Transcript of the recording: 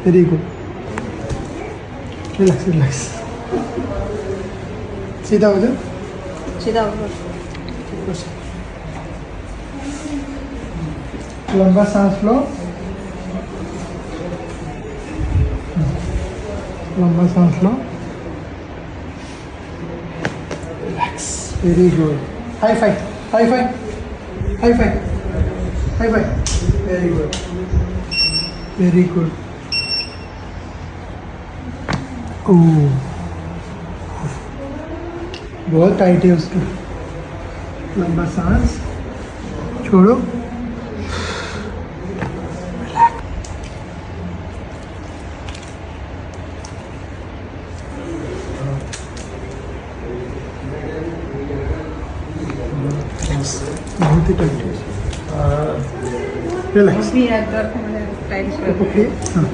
Very good, relax relax, सीधा हो जाओ, सीधा ऊपर। लंबा सांस लो, लंबा सांस लो, relax, very good, high five, high five, high five, high five, very good, very good. बहुत टाइट है उसका, लंबा सांस छोड़ो, बहुत ही टाइट है, रिलैक्स, भी है, टाइट ओके, हाँ